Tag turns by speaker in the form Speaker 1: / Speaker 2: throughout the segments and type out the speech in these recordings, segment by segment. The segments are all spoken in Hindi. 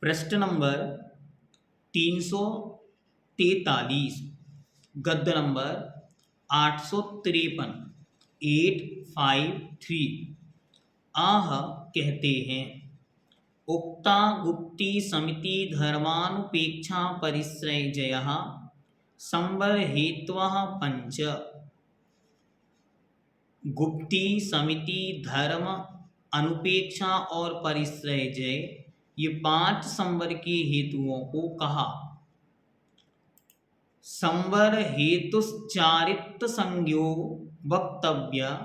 Speaker 1: पृष्ठ नंबर 343, गद्य नंबर 853, 853। आह कहते हैं, उक्ता गुप्ती समिति धर्मानुपेक्षा परिश्रय जयः संवर हेत्वः पंच। गुप्ती समिति धर्म अनुपेक्षा और परिश्रय जय, ये 5 संवर के हेतुओं को कहा। संवर हेतुश्चारित्र संज्ञो वक्तव्य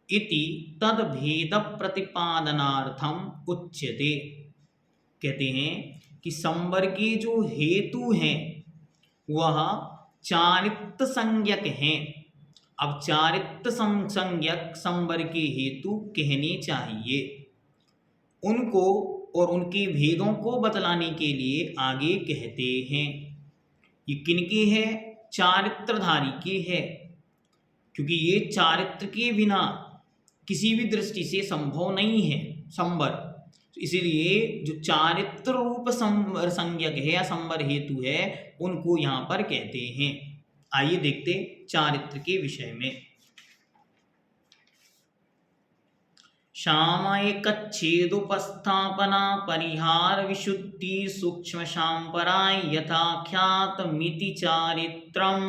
Speaker 1: इति तद भेद प्रतिपादनार्थम उच्यते। कहते हैं कि संवर के जो हेतु हैं वह चारित्र संज्ञक हैं। अब चारित्र संज्ञक संवर के हेतु कहने चाहिए। उनको और उनके भेदों को बतलाने के लिए आगे कहते हैं। ये किनके है? चारित्रधारी के है, क्योंकि ये चारित्र के बिना किसी भी दृष्टि से संभव नहीं है संवर। इसीलिए जो चारित्र रूप संवर संज्ञक है या संवर हेतु है उनको यहाँ पर कहते हैं। आइए देखते चारित्र के विषय में। सामयिकच्छेदोपस्थापना परिहार विशुद्धि सूक्ष्म सांपराय यथाख्यातमिति चारित्रम्।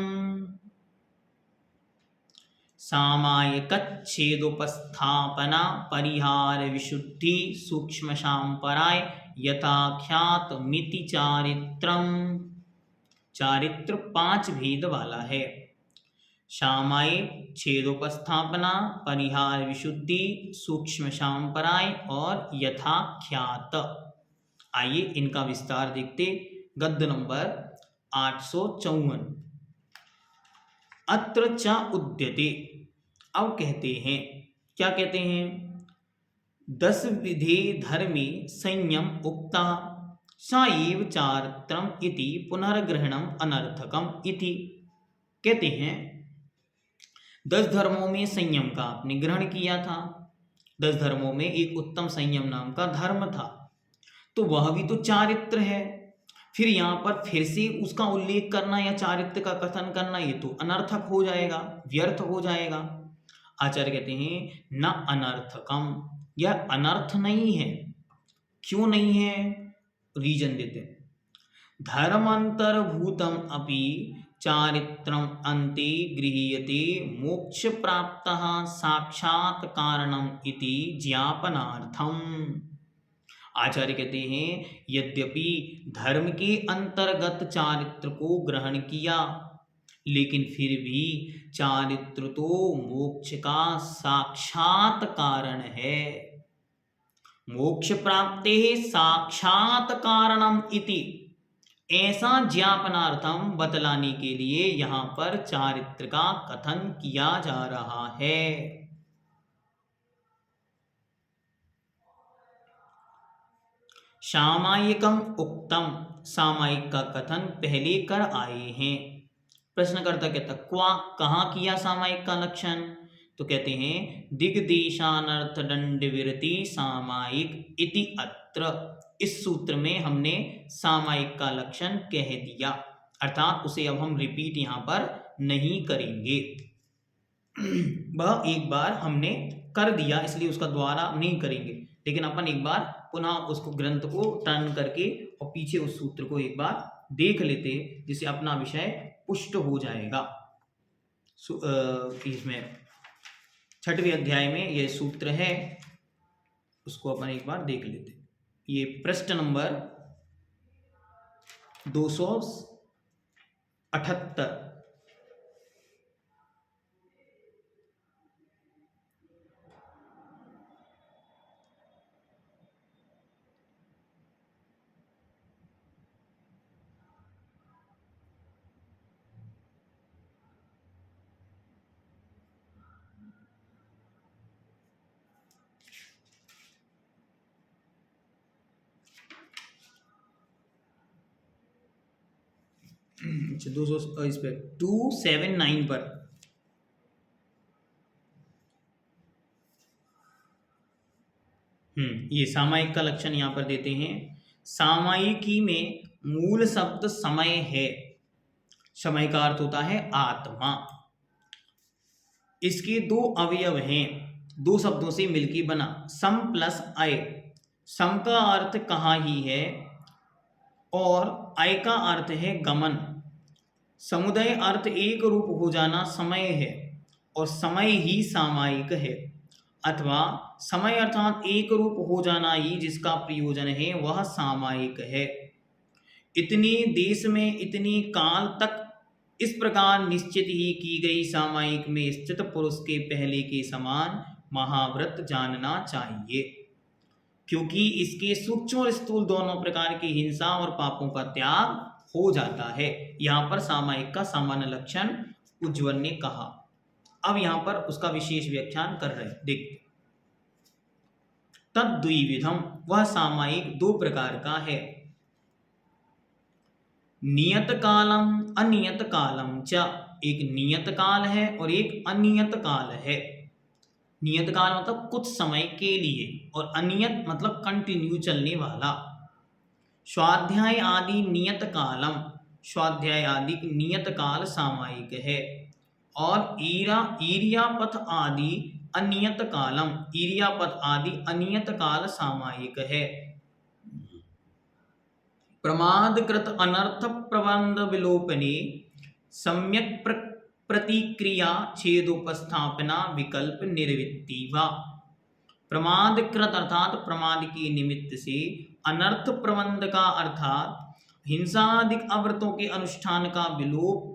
Speaker 1: सामयिकच्छेदोपस्थापना परिहार विशुद्धि सूक्ष्म सांपराय यथाख्यातमिति चारित्रम्। चारित्र 5 भेद वाला है। सामयिक, छेदोपस्थापना, परिहार विशुद्धि, सूक्ष्म सांपराय और यथाख्यात। आइए इनका विस्तार देखते। गद्य नंबर 854। अत्र च उद्यते। अब कहते हैं, क्या कहते हैं? 10 विधे धर्मे संयम उक्ता स एव चारित्रम इति पुनर्ग्रहणम अनर्थकम इति। कहते हैं 10 धर्मों में संयम का आपने ग्रहण किया था। 10 धर्मों में एक उत्तम संयम नाम का धर्म था, तो वह भी तो चारित्र है। फिर यहाँ पर फिर से उसका उल्लेख करना या चारित्र का कथन करना ये तो अनर्थक हो जाएगा, व्यर्थ हो जाएगा। आचार्य कहते हैं न अनर्थकम, यह अनर्थ नहीं है। क्यों नहीं है? रीजन देते हैं। धर्मांतरभूतम अपि चारित्रम अन्ते गृह्यते मोक्ष प्राप्तः साक्षात कारणम इति ज्ञापनार्थम। आचार्य कहते हैं यद्यपि धर्म के अंतर्गत चारित्र को ग्रहण किया, लेकिन फिर भी चारित्र तो मोक्ष का साक्षात कारण है। मोक्ष प्राप्ते साक्षात कारणम इति, ऐसा ज्ञापनार्थम बतलाने के लिए यहाँ पर चारित्र का कथन किया जा रहा है। सामयिकम उक्तम, सामयिक का कथन पहले कर आए हैं। प्रश्नकर्ता कहता क्वा, कहाँ किया सामयिक का लक्षण? तो कहते हैं दिग्देशानर्थ दंड विरति सामयिक इति अत्र। इस सूत्र में हमने सामयिक का लक्षण कह दिया, अर्थात उसे अब हम रिपीट यहाँ पर नहीं करेंगे। वह एक बार हमने कर दिया, इसलिए उसका द्वारा नहीं करेंगे, लेकिन अपन एक बार पुनः उसको ग्रंथ को टर्न करके और पीछे उस सूत्र को एक बार देख लेते, जिससे अपना विषय पुष्ट हो जाएगा। इसमें 6वें अध्याय में यह सूत्र है, उसको अपन एक बार देख लेते। ये पृष्ठ नंबर 278। अच्छा 200 इस पे 279 पर ये सामयिक का लक्षण यहाँ पर देते हैं। सामायिकी में मूल शब्द समय है। समय का अर्थ होता है आत्मा। इसके दो अवयव हैं, दो शब्दों से मिलकर बना, सम प्लस अय। सम का अर्थ कहाँ ही है और अय का अर्थ है गमन। समुदय अर्थ एक रूप हो जाना समय है और समय ही सामायिक है, अथवा समय अर्थात एक रूप हो जाना ही जिसका प्रयोजन है वह सामायिक है। इतने देश में इतने काल तक इस प्रकार निश्चित ही की गई सामायिक में स्थित पुरुष के पहले के समान महाव्रत जानना चाहिए, क्योंकि इसके सूक्ष्म और स्थूल दोनों प्रकार की हिंसा और पापों का त्याग हो जाता है। यहाँ पर सामायिक का सामान्य लक्षण उज्ज्वल ने कहा। अब यहाँ पर उसका विशेष व्याख्यान कर रहे, देखते। तद्द्विविधम, वह सामायिक दो प्रकार का है। नियत कालम अनियत कालम च, एक नियत काल है और एक अनियत काल है। नियत काल मतलब कुछ समय के लिए और अनियत मतलब कंटिन्यू चलने वाला। स्वाध्याय आदि नियत कालम, स्वाध्याय आदि नियत काल सामायिक है। और ईर्यापथ आदि अनियत कालम, ईर्यापथ आदि अनियत काल सामायिक है। प्रमादकृत अनर्थ प्रबंध विलोपने सम्यक प्रतिक्रिया छेदोपस्थापना विकल्प निर्वृत्ति वा। प्रमादकृत अर्थात प्रमाद के निमित्त से, अनर्थ प्रबंध का अर्थात हिंसादिक अव्रतों के अनुष्ठान का विलोप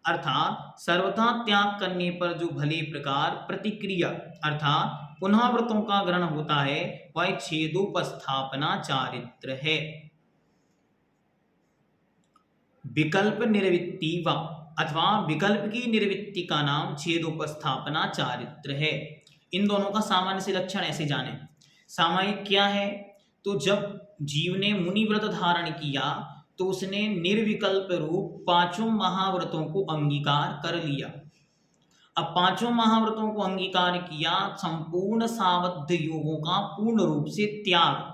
Speaker 1: अर्थात सर्वथा त्याग करने पर जो भले प्रकार प्रतिक्रिया अर्थात पुनः व्रतों का ग्रहण होता है वह छेदोपस्थापना चारित्र है। विकल्प निर्वृत्ति वा, अथवा विकल्प की निर्वृत्ति का नाम छेदोपस्थापना चारित्र है। इन दोनों का सामान्य से लक्षण ऐसे जाने। सामायिक क्या है, तो जब जीव ने मुनि व्रत धारण किया तो उसने निर्विकल्प रूप पांचों महाव्रतों को अंगीकार कर लिया। अब पांचों महाव्रतों को अंगीकार किया, संपूर्ण सावध योगों का पूर्ण रूप से त्याग।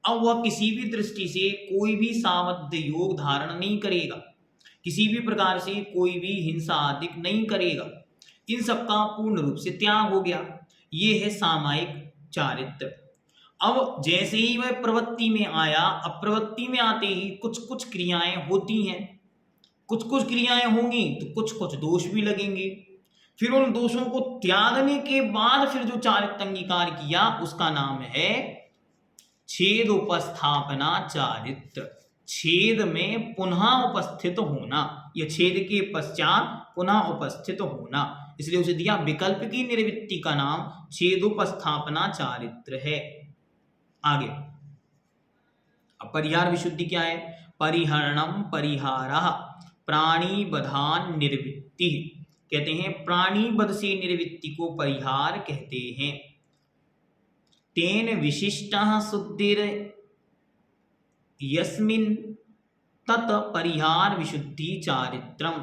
Speaker 1: अब वह किसी भी दृष्टि से कोई भी सावध योग धारण नहीं करेगा, किसी भी प्रकार से कोई भी हिंसा आदि नहीं करेगा, इन सबका पूर्ण रूप से त्याग हो गया। ये है सामायिक चारित्र। अब जैसे ही वह प्रवृत्ति में आया, अब प्रवृत्ति में आते ही कुछ कुछ क्रियाएं होती हैं, कुछ कुछ क्रियाएं होंगी तो कुछ कुछ दोष भी लगेंगे। फिर उन दोषों को त्यागने के बाद फिर जो चारित्र अंगीकार किया उसका नाम है छेद उपस्थापना चारित्र। छेद में पुनः उपस्थित होना, या छेद के पश्चात पुनः उपस्थित होना, इसलिए उसे दिया विकल्प की निर्वृत्ति का नाम छेदोपस्थापना चारित्र है। आगे अब परिहार विशुद्धि क्या है? परिहरणम परिहारः प्राणीवधान निर्वृत्ति, कहते हैं प्राणीवध से निर्वृत्ति को परिहार कहते हैं। तेन विशिष्टः शुद्धिर यस्मिन् तत् परिहार विशुद्धि चारित्रम,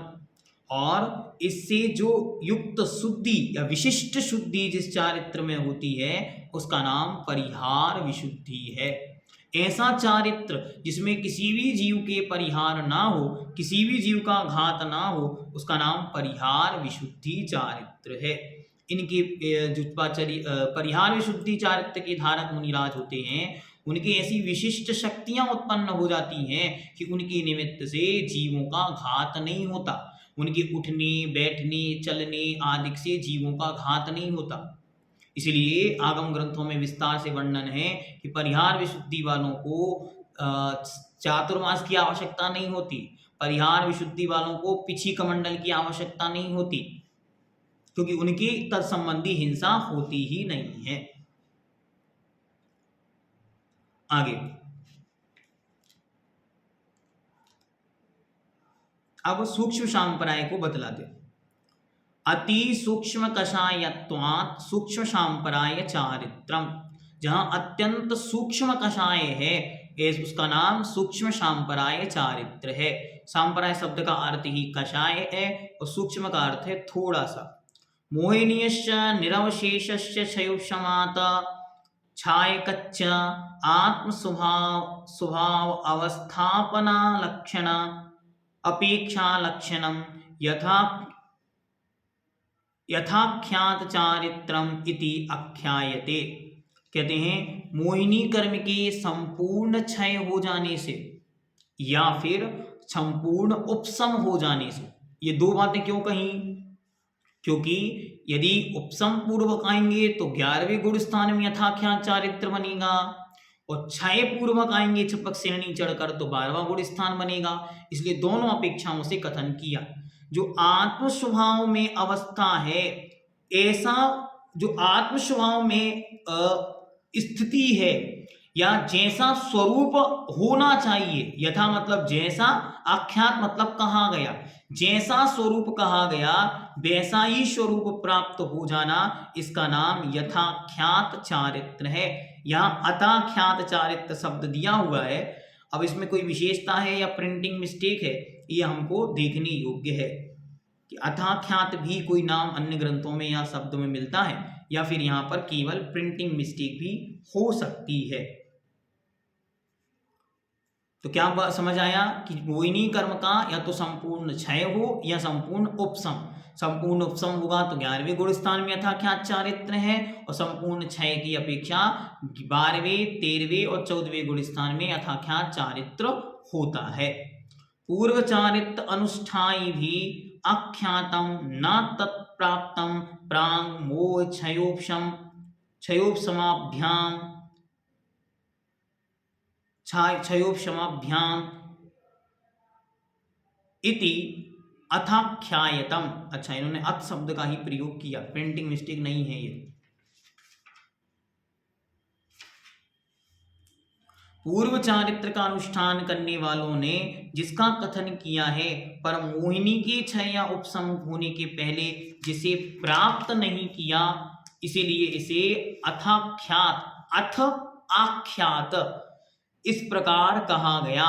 Speaker 1: और इससे जो युक्त शुद्धि या विशिष्ट शुद्धि जिस चारित्र में होती है उसका नाम परिहार विशुद्धि है। ऐसा चारित्र जिसमें किसी भी जीव के परिहार ना हो, किसी भी जीव का घात ना हो, उसका नाम परिहार विशुद्धि चारित्र है। इनके जो परिहार विशुद्धि चारित्र के धारक मुनिराज होते हैं, उनकी ऐसी विशिष्ट शक्तियां उत्पन्न हो जाती हैं कि उनके निमित्त से जीवों का घात नहीं होता, उनके उठने बैठने चलने आदि से जीवों का घात नहीं होता। इसलिए आगम ग्रंथों में विस्तार से वर्णन है कि परिहार विशुद्धि वालों को चातुर्मास की आवश्यकता नहीं होती, परिहार विशुद्धि वालों को पिछी कमंडल की आवश्यकता नहीं होती, क्योंकि उनकी तत्संबंधी हिंसा होती ही नहीं है। आगे अब सूक्ष्म सांप्रदाय को बतलाते। अति सूक्ष्म कषायत्वात् सूक्ष्म सांप्रदाय चारित्रम, जहां अत्यंत सूक्ष्म कषाय है उसका नाम सूक्ष्म सांप्रदाय चारित्र है। सांप्रदाय शब्द का अर्थ ही कषाय है और सूक्ष्म का अर्थ है थोड़ा सा। मोहिनीयश्च निरवशेषश्च क्षयोपशमात् छायकच्च आत्म स्वभाव अवस्थापना लक्षण अपेक्षा लक्षणम यथा यथाख्यात चारित्रम इति आख्यायते। कहते हैं मोहिनी कर्म के संपूर्ण क्षय हो जाने से या फिर संपूर्ण उपशम हो जाने से, ये दो बातें क्यों कही? क्योंकि यदि उपशम पूर्वक आएंगे तो 11वें गुण स्थान में यथाख्यात चारित्र बनेगा, और क्षय पूर्वक आएंगे छपक श्रेणी चढ़कर तो 12वां गुण स्थान बनेगा। इसलिए दोनों अपेक्षाओं से कथन किया। जो आत्म स्वभाव में अवस्था है, ऐसा जो आत्म स्वभाव में स्थिति है या जैसा स्वरूप होना चाहिए, यथा मतलब जैसा, आख्यात मतलब कहा गया, जैसा स्वरूप कहा गया वैसा ही स्वरूप प्राप्त हो जाना, इसका नाम यथाख्यात चारित्र है। यहाँ अथाख्यात चारित्र शब्द दिया हुआ है। अब इसमें कोई विशेषता है या प्रिंटिंग मिस्टेक है, ये हमको देखने योग्य है कि अथाख्यात भी कोई नाम अन्य ग्रंथों में या शब्दों में मिलता है या फिर यहाँ पर केवल प्रिंटिंग मिस्टेक भी हो सकती है। तो क्या समझ आया कि मोहिनी कर्म का या तो संपूर्ण क्षय हो या संपूर्ण उपशम। संपूर्ण उपशम होगा तो 11वें गुण स्थान में यथाख्यात चारित्र है, और संपूर्ण क्षय की अपेक्षा 12वें, 13वें और 14वें गुण स्थान में यथाख्यात चारित्र होता है। पूर्व चारित्र अनुष्ठाई भी आख्यातम न तत्प्राप्तम प्रांग मोह क्षयोपशम क्षयोपशमाभ्याम क्षयोपशमाभ्याम इति अथाख्यायतम। अच्छा, इन्होंने अथ शब्द का ही प्रयोग किया, प्रिंटिंग मिस्टेक नहीं है ये। पूर्व चारित्र का अनुष्ठान करने वालों ने जिसका कथन किया है, पर मोहिनी के क्षय या उपशम होने के पहले जिसे प्राप्त नहीं किया, इसीलिए इसे अथाख्यात, अथ आख्यात इस प्रकार कहा गया,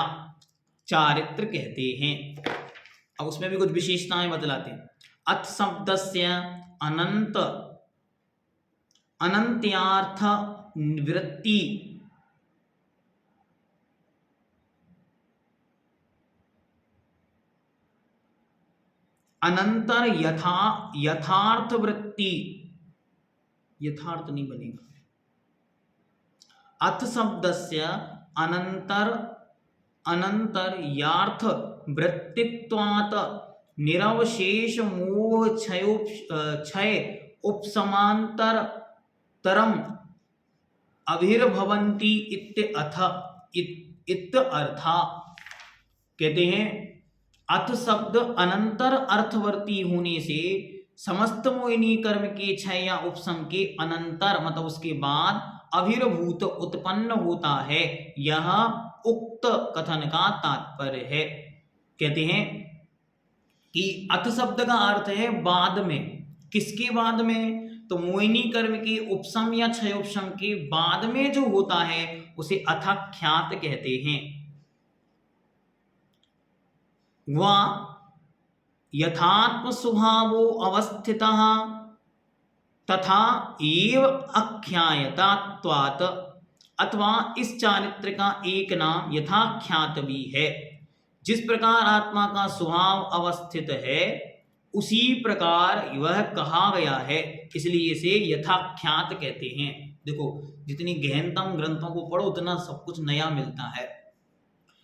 Speaker 1: चारित्र कहते हैं। अब उसमें भी कुछ विशेषताएं बतलाते हैं। अथ शब्दस्य अनंत अनंत्यार्थ निवृत्ति अनंतर यथार्थ वृत्ति, यथार्थ नहीं बनेगा, अथ शब्दस्य अनंतर यार्थ वृत्तित्वात् निरवशेष मोह क्षय उपशमांतर तरम अभिर्भवन्ति इत्य अर्था। कहते हैं अथ शब्द अनंतर अर्थवर्ती होने से समस्त मोहिनी कर्म के क्षय या उपशम के अनंतर मतलब उसके बाद अभिर्भूत उत्पन्न होता है, यह उक्त कथन का तात्पर्य है। कहते हैं कि अथ शब्द का अर्थ है बाद में। किसके बाद में? तो मोहिनी कर्म के उपशम या क्षयोपशम के बाद में जो होता है उसे अथाख्यात कहते हैं। वह यथात्म स्वभावो अवस्थितः तथा एव आख्यायतात्वात्, अथवा इस चारित्र का एक नाम यथाख्यात भी है। जिस प्रकार आत्मा का स्वभाव अवस्थित है उसी प्रकार वह कहा गया है, इसलिए इसे यथाख्यात कहते हैं। देखो, जितनी गहनतम ग्रंथों को पढ़ो उतना सब कुछ नया मिलता है।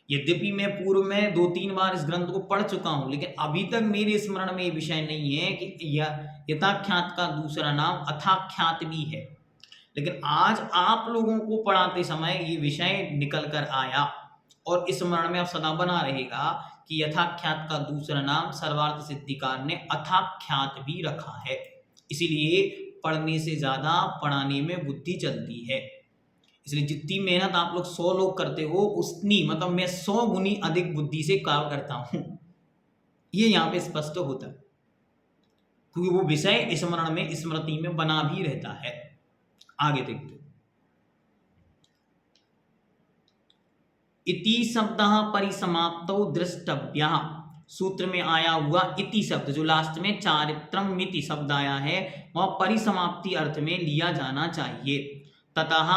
Speaker 1: यद्यपि मैं पूर्व में 2-3 बार इस ग्रंथ को पढ़ चुका हूं, लेकिन अभी तक मेरे स्मरण में ये विषय नहीं है कि यथाख्यात का दूसरा नाम अथाख्यात भी है। लेकिन आज आप लोगों को पढ़ाते समय ये विषय निकल कर आया और इस स्मरण में अब सदा बना रहेगा कि यथाख्यात का दूसरा नाम सर्वार्थ सिद्धिकार ने अथाख्यात भी रखा है। इसीलिए पढ़ने से ज़्यादा पढ़ाने में बुद्धि चलती है। इसलिए जितनी मेहनत आप लोग 100 लोग करते हो उतनी मतलब मैं 100 गुनी अधिक बुद्धि से कार्य करता हूँ, ये यहाँ पे स्पष्ट होता है, क्योंकि वो विषय स्मरण में स्मृति में बना भी रहता है। आगे देखते, इति शब्दः परिसमाप्तौ द्रष्टव्यः। सूत्र में आया हुआ इति शब्द जो लास्ट में चारित्रम मिति शब्द आया है वह परिसमाप्ति अर्थ में लिया जाना चाहिए। ततः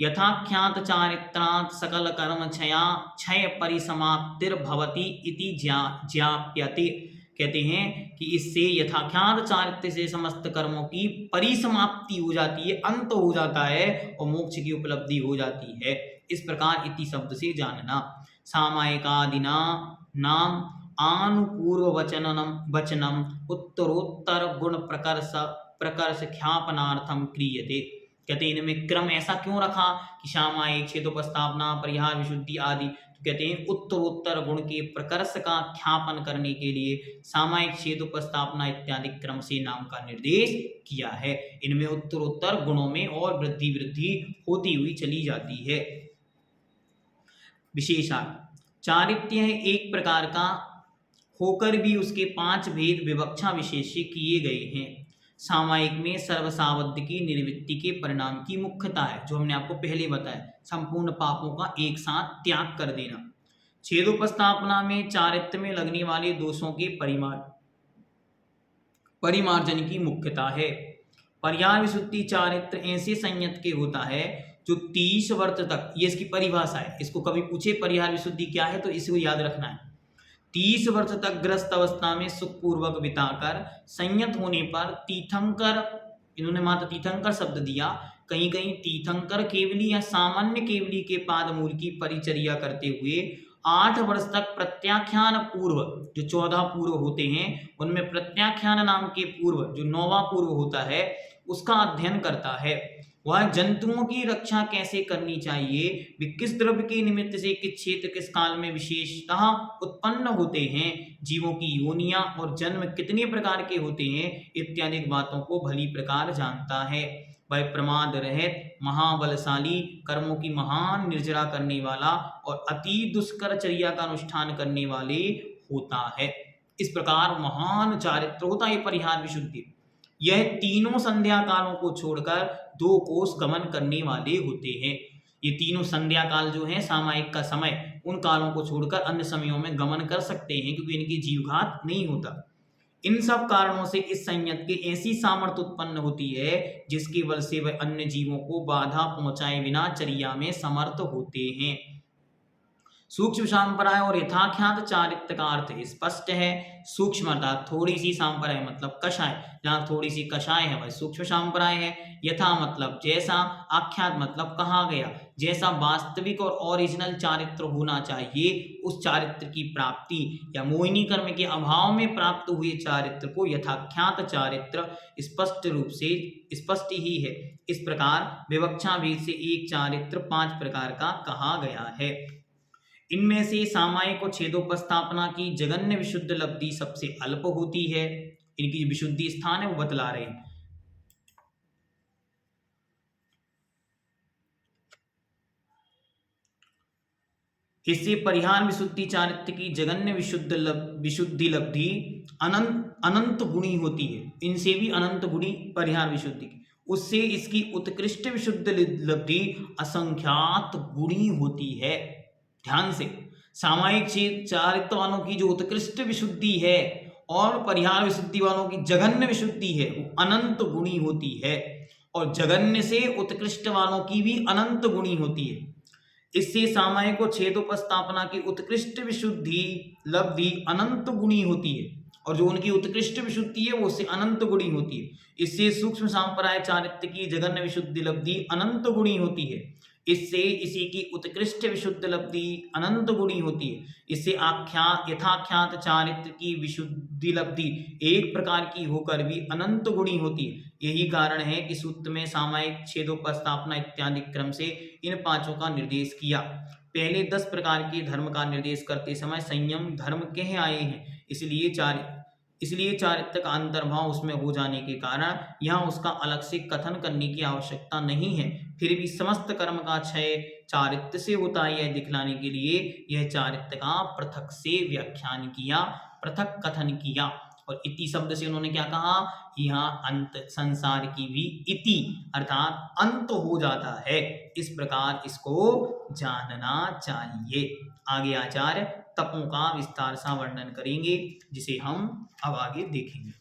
Speaker 1: यथाख्यात चारित्रात् सकल कर्म क्षय परिसमाप्तिर्भवति इति ज्ञाप्यते। कहते हैं कि इससे यथाख्यात चारित्र से समस्त कर्मों की परिसमाप्ति हो जाती है, अंत हो जाता है और मोक्ष की उपलब्धि हो जाती है। इस प्रकार इति शब्द से जानना। सामायिकादिना नाम आनुपूर्व वचनम उत्तरोत्तर गुण प्रकर्ष ख्यापनार्थम क्रियते। कहते हैं इनमें क्रम ऐसा क्यों रखा कि सामायिक, छेदोपस्थापना, परिहार, विशुद्धि आदि। तो कहते हैं उत्तरोत्तर गुण के प्रकर्ष का ख्यापन करने के लिए सामायिक, छेदोपस्थापना इत्यादि क्रम से नाम का निर्देश किया है। इनमें उत्तरोत्तर गुणों में और वृद्धि होती हुई चली जाती है। विशेषार्थ चारित्र्य है एक प्रकार का होकर भी उसके 5 भेद विवक्षा विशेष किए गए हैं। सामायिक में सर्वसावध की निर्वृत्ति के परिणाम की मुख्यता है, जो हमने आपको पहले बताया, संपूर्ण पापों का एक साथ त्याग कर देना। छेदोपस्थापना में चारित्र्य में लगने वाले दोषों के परिमार्जन की मुख्यता है। परिहार विशुद्धि चारित्र ऐसे संयत के होता है जो 30 वर्ष तक, ये इसकी परिभाषा है, इसको कभी पूछे परिहार विशुद्धि क्या है तो इसको याद रखना है। 30 वर्ष तक ग्रस्त अवस्था में सुखपूर्वक बिताकर संयत होने पर तीर्थंकर, इन्होंने मात्र तीर्थंकर शब्द दिया, कहीं कहीं तीर्थंकर केवली या सामान्य केवली के पाद मूल की परिचर्या करते हुए 8 वर्ष तक प्रत्याख्यान पूर्व, जो 14 पूर्व होते हैं उनमें प्रत्याख्यान नाम के पूर्व जो 9वां पूर्व होता है उसका अध्ययन करता है। वह जंतुओं की रक्षा कैसे करनी चाहिए, वे किस द्रव्य के निमित्त से किस क्षेत्र किस काल में विशेषतः उत्पन्न होते हैं, जीवों की योनियां और जन्म कितने प्रकार के होते हैं इत्यादि बातों को भली प्रकार जानता है। वह प्रमाद रहित, महाबलशाली, कर्मों की महान निर्जरा करने वाला और अति दुष्कर चर्या का अनुष्ठान करने वाले होता है। इस प्रकार महान चारित्र होता है परिहार विशुद्धि। यह तीनों संध्या कालों को छोड़कर 2 कोस गमन करने वाले होते हैं। ये तीनों संध्या काल जो है सामायिक का समय, उन कालों को छोड़कर अन्य समयों में गमन कर सकते हैं क्योंकि इनकी जीवघात नहीं होता। इन सब कारणों से इस संयत के ऐसी सामर्थ्य उत्पन्न होती है जिसके बल से वह अन्य जीवों को बाधा पहुंचाए बिना चर्या में समर्थ होते हैं। सूक्ष्म सांप्रदाय और यथाख्यात चारित्र का अर्थ स्पष्ट है। सूक्ष्म अर्थात थोड़ी सी, सांप्रदाय मतलब कषाय, जहाँ थोड़ी सी कषाय है वह सूक्ष्म सांप्रदाय है। यथा मतलब जैसा, आख्यात मतलब कहा गया, जैसा वास्तविक और ओरिजिनल चारित्र होना चाहिए उस चारित्र की प्राप्ति या मोहिनी कर्म के अभाव में प्राप्त हुए चारित्र को यथाख्यात चारित्र स्पष्ट रूप से स्पष्ट ही है। इस प्रकार विवक्षा भेद से एक चारित्र 5 प्रकार का कहा गया है। इनमें से सामायिक और छेदोपस्थापना की जगन्य विशुद्ध लब्धि सबसे अल्प होती है। इनकी विशुद्धि स्थान है वो बतला रहे हैं। इससे परिहार विशुद्धि चारित्र की जगन्य विशुद्धि लब्धि अनंत गुणी होती है। इनसे भी अनंत गुणी परिहार विशुद्धि की, उससे इसकी उत्कृष्ट विशुद्ध लब्धि असंख्यात गुणी होती है। ध्यान से, सामायिक चारित्र वालों की जो उत्कृष्ट विशुद्धि है और परिहार विशुद्धि वालों की जघन्य विशुद्धि है वो अनंत गुणी होती है, और जघन्य से उत्कृष्ट वालों की भी अनंत गुणी होती है। इससे सामायिक और छेदोपस्थापना की उत्कृष्ट विशुद्धि लब्धि अनंत गुणी होती है, और जो उनकी उत्कृष्ट विशुद्धि है वो उससे अनंत गुणी होती है। इससे सूक्ष्म सांप्रदाय चारित्र की जघन्य विशुद्धि लब्धि अनंत गुणी होती है। इससे इसी की उत्कृष्ट विशुद्ध लब्धि अनंत गुणी होती है। इससे यथाख्यात चारित्र की विशुद्धि लब्धि एक प्रकार की होकर भी अनंत गुणी होती है। यही कारण है कि सूत्र में सामायिक, छेदोपस्थापना इत्यादि क्रम से इन 5 का निर्देश किया। पहले 10 प्रकार के धर्म का निर्देश करते समय संयम धर्म कहे आए हैं, इसलिए चारित्र का अंतर्भाव उसमें हो जाने के कारण यहाँ उसका अलग से कथन करने की आवश्यकता नहीं है। फिर भी समस्त कर्म का क्षय चारित्र से होता है, यह दिखलाने के लिए यह चारित्र का पृथक से व्याख्यान किया, पृथक कथन किया। और इति शब्द से उन्होंने क्या कहा, यहाँ अंत, संसार की भी इति अर्थात अंत हो जाता है। इस प्रकार इसको जानना चाहिए। आगे आचार्य तपों का विस्तार सा वर्णन करेंगे जिसे हम अब आगे देखेंगे।